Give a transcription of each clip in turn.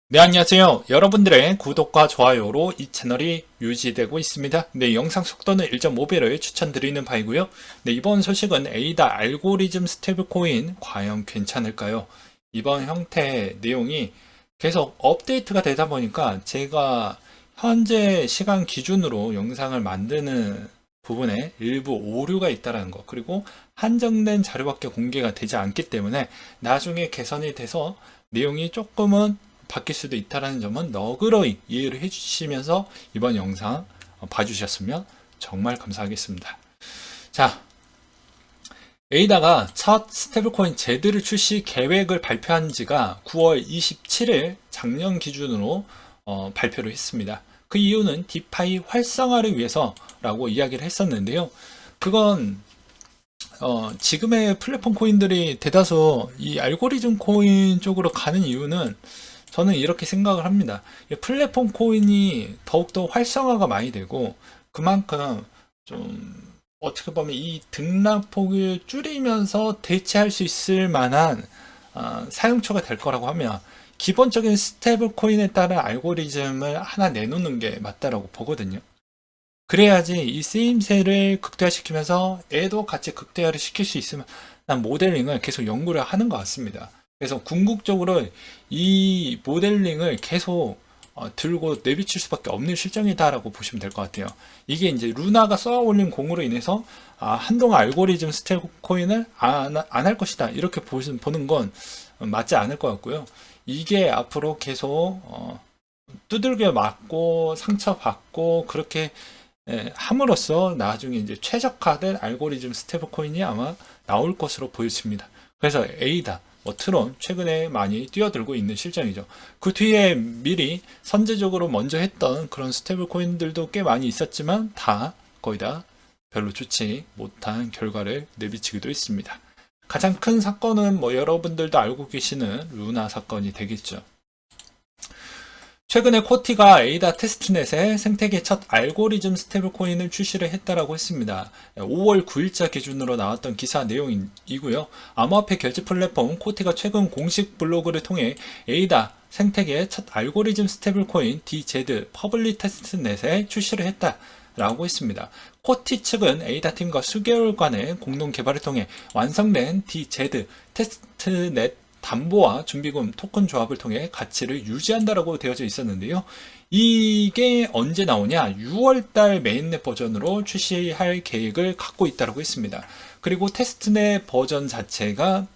네, 안녕하세요. 여러분들의 구독과 좋아요로 이 채널이 유지되고 있습니다. 네, 영상 속도는 1.5배를 추천드리는 바이고요. 네, 이번 소식은 에이다 알고리즘 스테이블 코인 과연 괜찮을까요? 이번 형태의 내용이 계속 업데이트가 되다 보니까 제가 현재 시간 기준으로 영상을 만드는 부분에 일부 오류가 있다는 거, 그리고 한정된 자료밖에 공개가 되지 않기 때문에 나중에 개선이 돼서 내용이 조금은 바뀔 수도 있다는 점은 너그러이 이해를 해주시면서 이번 영상 봐주셨으면 정말 감사하겠습니다. 자, 에이다가 첫 스테이블코인 제드를 출시 계획을 발표한 지가 9월 27일 작년 기준으로 발표를 했습니다. 그 이유는 디파이 활성화를 위해서라고 이야기를 했었는데요. 그건 지금의 플랫폼 코인들이 대다수 이 알고리즘 코인 쪽으로 가는 이유는 저는 이렇게 생각을 합니다. 플랫폼 코인이 더욱더 활성화가 많이 되고 그만큼 좀 어떻게 보면 이 등락폭을 줄이면서 대체할 수 있을 만한 사용처가 될 거라고 하면 기본적인 스테이블 코인에 따른 알고리즘을 하나 내놓는 게 맞다라고 보거든요. 그래야지 이 쓰임새를 극대화시키면서 애도 같이 극대화를 시킬 수 있으면 난 모델링을 계속 연구를 하는 것 같습니다. 그래서 궁극적으로 이 모델링을 계속 들고 내비칠 수밖에 없는 실정이다라고 보시면 될 것 같아요. 이게 이제 루나가 쏘아 올린 공으로 인해서 한동안 알고리즘 스테이블 코인을 안 할 것이다 이렇게 보는 건 맞지 않을 것 같고요. 이게 앞으로 계속 두들겨 맞고 상처받고 그렇게 함으로써 나중에 이제 최적화된 알고리즘 스테이블 코인이 아마 나올 것으로 보여집니다. 그래서 에이다, 트론 최근에 많이 뛰어들고 있는 실정이죠. 그 뒤에 미리 선제적으로 먼저 했던 그런 스테이블 코인들도 꽤 많이 있었지만 다 거의 다 별로 좋지 못한 결과를 내비치기도 했습니다. 가장 큰 사건은 여러분들도 알고 계시는 루나 사건이 되겠죠. 최근에 코티가 에이다 테스트넷에 생태계 첫 알고리즘 스테이블 코인을 출시를 했다라고 했습니다. 5월 9일자 기준으로 나왔던 기사 내용이고요. 암호화폐 결제 플랫폼 코티가 최근 공식 블로그를 통해 에이다 생태계 첫 알고리즘 스테이블 코인 DZ 퍼블릭 테스트넷에 출시를 했다라고 했습니다. 코티 측은 에이다 팀과 수개월간의 공동 개발을 통해 완성된 DZ 테스트넷 담보와 준비금 토큰 조합을 통해 가치를 유지한다라고 되어져 있었는데요. 이게 언제 나오냐? 6월달 메인넷 버전으로 출시할 계획을 갖고 있다고 했습니다. 그리고 테스트넷 버전 자체가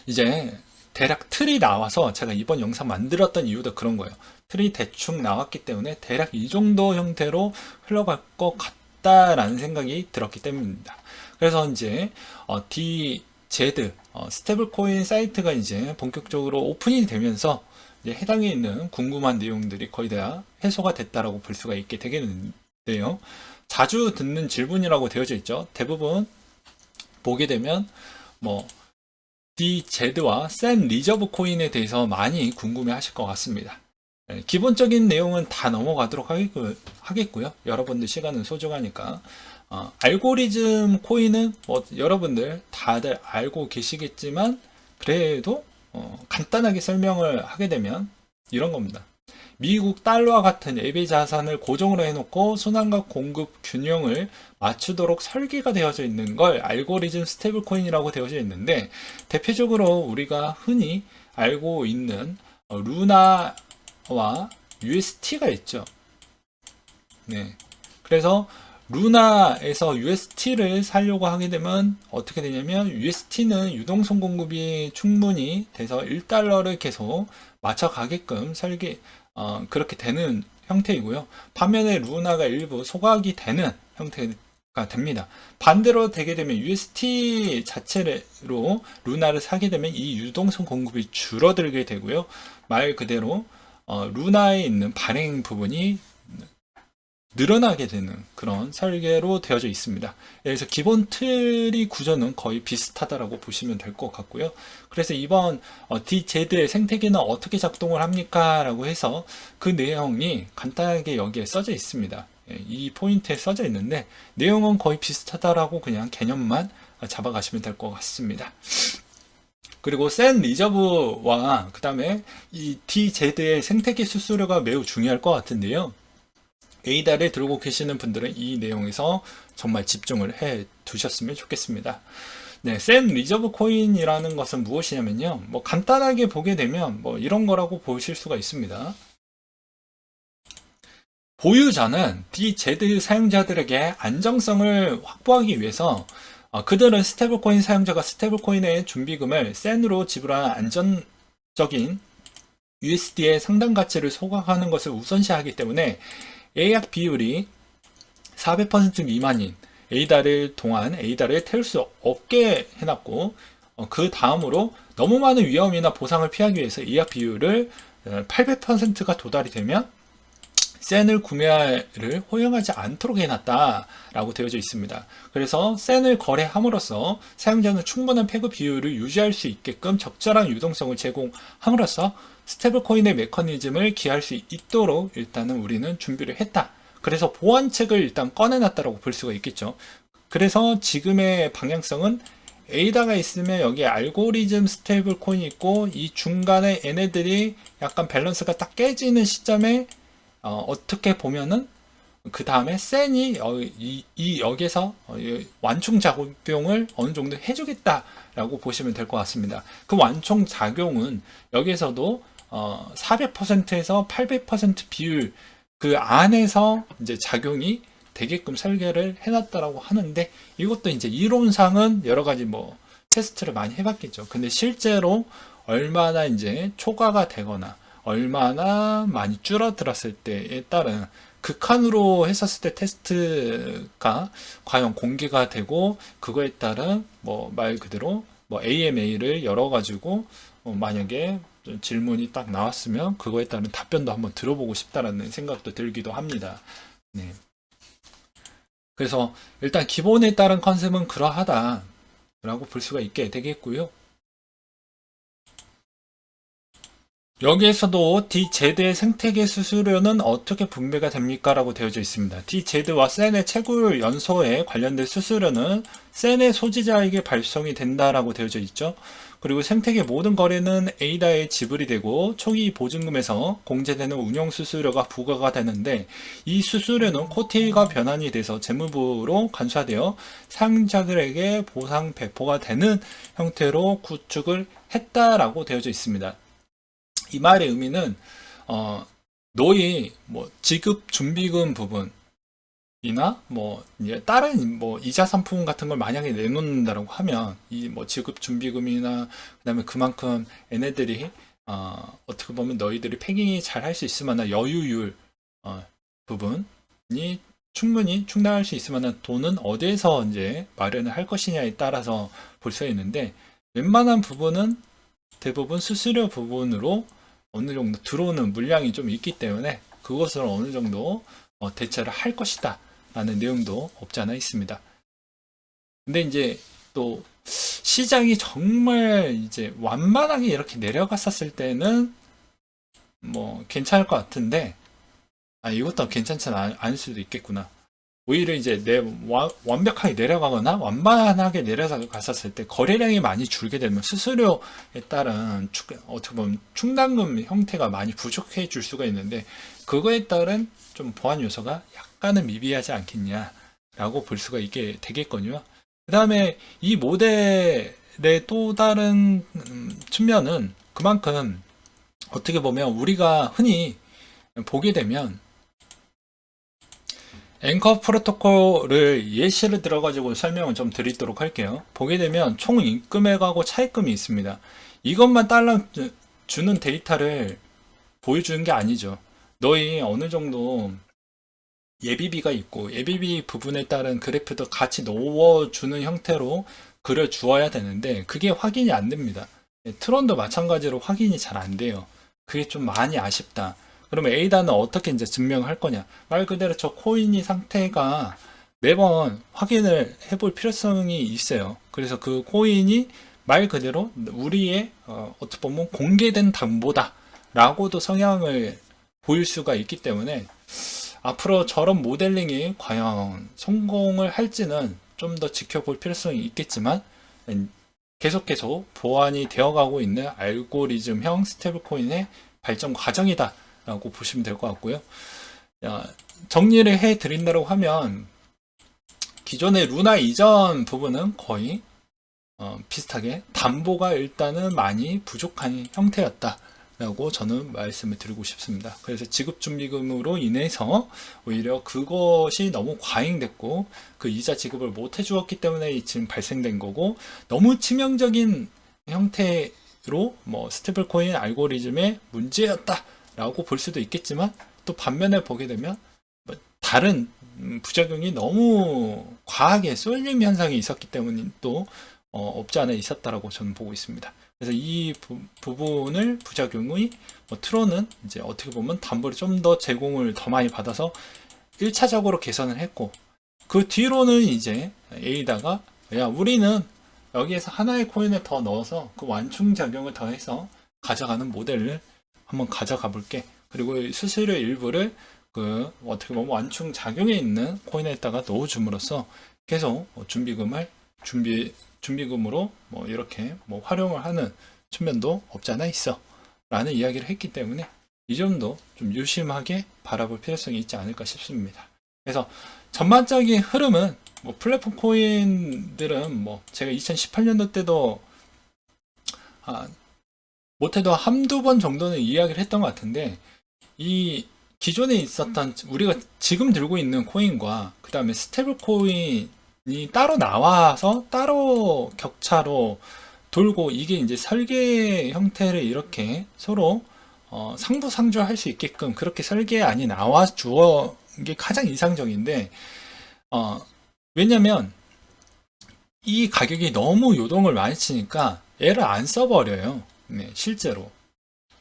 이제 대략 틀이 나와서 제가 이번 영상 만들었던 이유도 그런 거예요. 틀이 대충 나왔기 때문에 대략 이 정도 형태로 흘러갈 것 같다라는 생각이 들었기 때문입니다. 그래서 이제 DZ 스테이블 코인 사이트가 이제 본격적으로 오픈이 되면서 이제 해당에 있는 궁금한 내용들이 거의 다 해소가 됐다라고 볼 수가 있게 되겠는데요. 자주 듣는 질문이라고 되어져 있죠. 대부분 보게 되면 DZ와 샌 리저브 코인에 대해서 많이 궁금해 하실 것 같습니다. 기본적인 내용은 다 넘어가도록 하겠고요. 여러분들 시간은 소중하니까. 알고리즘 코인은 여러분들 다들 알고 계시겠지만 그래도 간단하게 설명을 하게 되면 이런 겁니다. 미국 달러와 같은 예비 자산을 고정으로 해놓고 순환과 공급 균형을 맞추도록 설계가 되어져 있는 걸 알고리즘 스테이블 코인이라고 되어져 있는데 대표적으로 우리가 흔히 알고 있는 루나와 UST가 있죠. 네. 그래서 루나에서 UST를 사려고 하게 되면 어떻게 되냐면 UST는 유동성 공급이 충분히 돼서 1달러를 계속 맞춰가게끔 그렇게 되는 형태이고요. 반면에 루나가 일부 소각이 되는 형태가 됩니다. 반대로 되게 되면 UST 자체로 루나를 사게 되면 이 유동성 공급이 줄어들게 되고요. 말 그대로 루나에 있는 발행 부분이 늘어나게 되는 그런 설계로 되어져 있습니다. 그래서 기본 틀이 구조는 거의 비슷하다라고 보시면 될 것 같고요. 그래서 이번 DZ의 생태계는 어떻게 작동을 합니까? 라고 해서 그 내용이 간단하게 여기에 써져 있습니다. 이 포인트에 써져 있는데 내용은 거의 비슷하다라고 그냥 개념만 잡아가시면 될 것 같습니다. 그리고 센 리저브와 그 다음에 이 DZ의 생태계 수수료가 매우 중요할 것 같은데요. 에이다를 들고 계시는 분들은 이 내용에서 정말 집중을 해 두셨으면 좋겠습니다. 네, 센 리저브 코인이라는 것은 무엇이냐면요. 뭐 간단하게 보게 되면 뭐 이런 거라고 보실 수가 있습니다. 보유자는 DZ 사용자들에게 안정성을 확보하기 위해서 그들은 스테이블코인 사용자가 스테이블코인의 준비금을 센으로 지불하는 안전적인 USD의 상당 가치를 소각하는 것을 우선시하기 때문에 예약 비율이 400% 미만인 에이다를 동안 에이다를 태울 수 없게 해놨고 그 다음으로 너무 많은 위험이나 보상을 피하기 위해서 예약 비율을 800%가 도달이 되면 센을 구매를 허용하지 않도록 해놨다라고 되어져 있습니다. 그래서 센을 거래함으로써 사용자는 충분한 폐급 비율을 유지할 수 있게끔 적절한 유동성을 제공함으로써 스테이블코인의 메커니즘을 기할 수 있도록 일단은 우리는 준비를 했다. 그래서 보완책을 일단 꺼내놨다라고 볼 수가 있겠죠. 그래서 지금의 방향성은 에이다가 있으면 여기에 알고리즘 스테이블 코인이 있고 이 중간에 얘네들이 약간 밸런스가 딱 깨지는 시점에 어떻게 보면은 그 다음에 센이 여기서 완충 작용을 어느 정도 해주겠다라고 보시면 될 것 같습니다. 그 완충 작용은 여기서도 400%에서 800% 비율 그 안에서 이제 작용이 되게끔 설계를 해놨다라고 하는데 이것도 이제 이론상은 여러 가지 뭐 테스트를 많이 해봤겠죠. 근데 실제로 얼마나 이제 초과가 되거나 얼마나 많이 줄어들었을 때에 따른 극한으로 했었을 때 테스트가 과연 공개가 되고 그거에 따른 뭐 말 그대로 뭐 AMA를 열어가지고 만약에 질문이 딱 나왔으면 그거에 따른 답변도 한번 들어보고 싶다라는 생각도 들기도 합니다. 네. 그래서 일단 기본에 따른 컨셉은 그러하다라고 볼 수가 있게 되겠고요. 여기에서도 DZ의 생태계 수수료는 어떻게 분배가 됩니까? 라고 되어져 있습니다. DZ와 센의 채굴 연소에 관련된 수수료는 센의 소지자에게 발송이 된다라고 되어져 있죠. 그리고 생태계 모든 거래는 에이다에 지불이 되고 초기 보증금에서 공제되는 운영 수수료가 부과가 되는데 이 수수료는 코티가 변환이 돼서 재무부로 간수화되어 사용자들에게 보상 배포가 되는 형태로 구축을 했다라고 되어져 있습니다. 이 말의 의미는 너희 뭐 지급 준비금 부분이나 뭐 이제 다른 뭐 이자 상품 같은 걸 만약에 내놓는다라고 하면 이 뭐 지급 준비금이나 그다음에 그만큼 얘네들이 어떻게 보면 너희들이 패깅이 잘 할 수 있을 만한 여유율 부분이 충분히 충당할 수 있을 만한 돈은 어디에서 이제 마련을 할 것이냐에 따라서 볼 수 있는데 웬만한 부분은 대부분 수수료 부분으로 어느 정도 들어오는 물량이 좀 있기 때문에 그것을 어느 정도 대체를 할 것이다 라는 내용도 없지 않아 있습니다. 근데 이제 또 시장이 정말 이제 완만하게 이렇게 내려갔었을 때는 뭐 괜찮을 것 같은데 이것도 괜찮지 않을 수도 있겠구나. 오히려 이제 완벽하게 내려가거나 완만하게 내려갔었을 때 거래량이 많이 줄게 되면 수수료에 따른 어떻게 보면 충당금 형태가 많이 부족해 줄 수가 있는데 그거에 따른 좀 보완 요소가 약간은 미비하지 않겠냐라고 볼 수가 있게 되겠거든요. 그 다음에 이 모델의 또 다른 측면은 그만큼 어떻게 보면 우리가 흔히 보게 되면 앵커 프로토콜을 예시를 들어가지고 설명을 좀 드리도록 할게요. 보게 되면 총 입금액하고 차입금이 있습니다. 이것만 딸랑 주는 데이터를 보여주는 게 아니죠. 너희 어느 정도 예비비가 있고 예비비 부분에 따른 그래프도 같이 넣어주는 형태로 그려주어야 되는데 그게 확인이 안 됩니다. 트론도 마찬가지로 확인이 잘 안 돼요. 그게 좀 많이 아쉽다. 그러면 에이다는 어떻게 이제 증명할 거냐? 말 그대로 저 코인이 상태가 매번 확인을 해볼 필요성이 있어요. 그래서 그 코인이 말 그대로 우리의 어떻게 보면 공개된 담보다라고도 성향을 보일 수가 있기 때문에 앞으로 저런 모델링이 과연 성공을 할지는 좀 더 지켜볼 필요성이 있겠지만 계속 보완이 되어가고 있는 알고리즘형 스테이블코인의 발전 과정이다라고 보시면 될 것 같고요. 정리를 해드린다고 하면 기존의 루나 이전 부분은 거의 비슷하게 담보가 일단은 많이 부족한 형태였다 라고 저는 말씀을 드리고 싶습니다. 그래서 지급준비금으로 인해서 오히려 그것이 너무 과잉됐고 그 이자 지급을 못 해주었기 때문에 지금 발생된 거고, 너무 치명적인 형태로 뭐 스테이블 코인 알고리즘의 문제였다 라고 볼 수도 있겠지만, 또 반면에 보게 되면 뭐 다른 부작용이 너무 과하게 쏠림 현상이 있었기 때문에 또 없지 않아 있었다라고 저는 보고 있습니다. 그래서 이 부분을 부작용의 트론은 이제 어떻게 보면 담보를 좀 더 제공을 더 많이 받아서 1차적으로 개선을 했고, 그 뒤로는 이제 에이다가 야 우리는 여기에서 하나의 코인을 더 넣어서 그 완충 작용을 더해서 가져가는 모델을 한번 가져가 볼게. 그리고 수수료 일부를 그 어떻게 보면 완충 작용에 있는 코인에다가 넣어줌으로써 계속 준비금으로 뭐 이렇게 뭐 활용을 하는 측면도 없지 않아 있어 라는 이야기를 했기 때문에 이 점도 좀 유심하게 바라볼 필요성이 있지 않을까 싶습니다. 그래서 전반적인 흐름은 뭐 플랫폼 코인들은 뭐 제가 2018년도 때도 못해도 한두 번 정도는 이야기를 했던 것 같은데, 이 기존에 있었던 우리가 지금 들고 있는 코인과 그 다음에 스테이블 코인이 따로 나와서 따로 격차로 돌고, 이게 이제 설계 형태를 이렇게 서로 상부상조할 수 있게끔 그렇게 설계안이 나와 주어 게 가장 이상적인데, 왜냐면 이 가격이 너무 요동을 많이 치니까 애를 안 써버려요. 네, 실제로.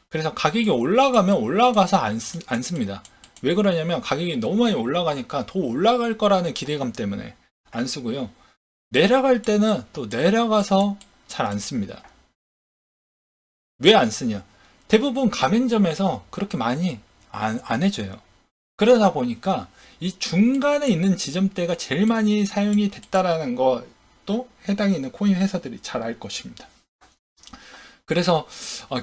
그래서 가격이 올라가면 올라가서 안 씁니다. 왜 그러냐면 가격이 너무 많이 올라가니까 더 올라갈 거라는 기대감 때문에 안 쓰고요. 내려갈 때는 또 내려가서 잘 안 씁니다. 왜 안 쓰냐? 대부분 가맹점에서 그렇게 많이 안 해줘요. 그러다 보니까 이 중간에 있는 지점대가 제일 많이 사용이 됐다라는 것도 해당에 있는 코인 회사들이 잘 알 것입니다. 그래서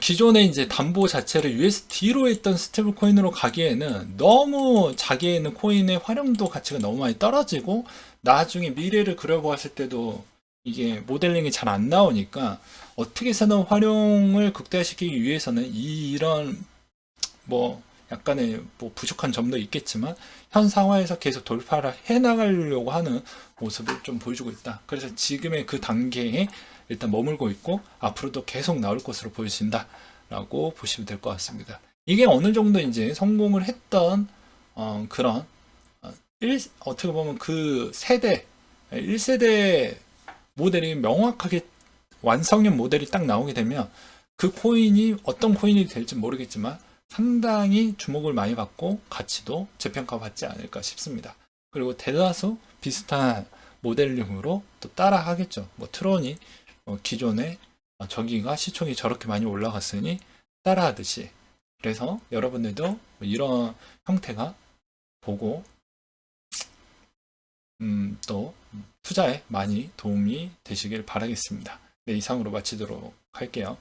기존에 이제 담보 자체를 USD로 했던 스테이블 코인으로 가기에는 너무 자기에 있는 코인의 활용도 가치가 너무 많이 떨어지고, 나중에 미래를 그려보았을 때도 이게 모델링이 잘 안 나오니까 어떻게 해서는 활용을 극대화시키기 위해서는 이런 뭐 약간의 뭐 부족한 점도 있겠지만 현 상황에서 계속 돌파를 해 나가려고 하는 모습을 좀 보여주고 있다. 그래서 지금의 그 단계에 일단 머물고 있고 앞으로도 계속 나올 것으로 보여진다 라고 보시면 될 것 같습니다. 이게 어느 정도 이제 성공을 했던 그런 어떻게 보면 그 세대 1세대 모델이 명확하게 완성형 모델이 딱 나오게 되면 그 코인이 어떤 코인이 될지 모르겠지만 상당히 주목을 많이 받고 가치도 재평가 받지 않을까 싶습니다. 그리고 대다수 비슷한 모델링으로 또 따라 하겠죠. 뭐 트론이 기존에 저기가 시총이 저렇게 많이 올라갔으니 따라 하듯이. 그래서 여러분들도 이런 형태가 보고 또 투자에 많이 도움이 되시길 바라겠습니다. 네, 이상으로 마치도록 할게요.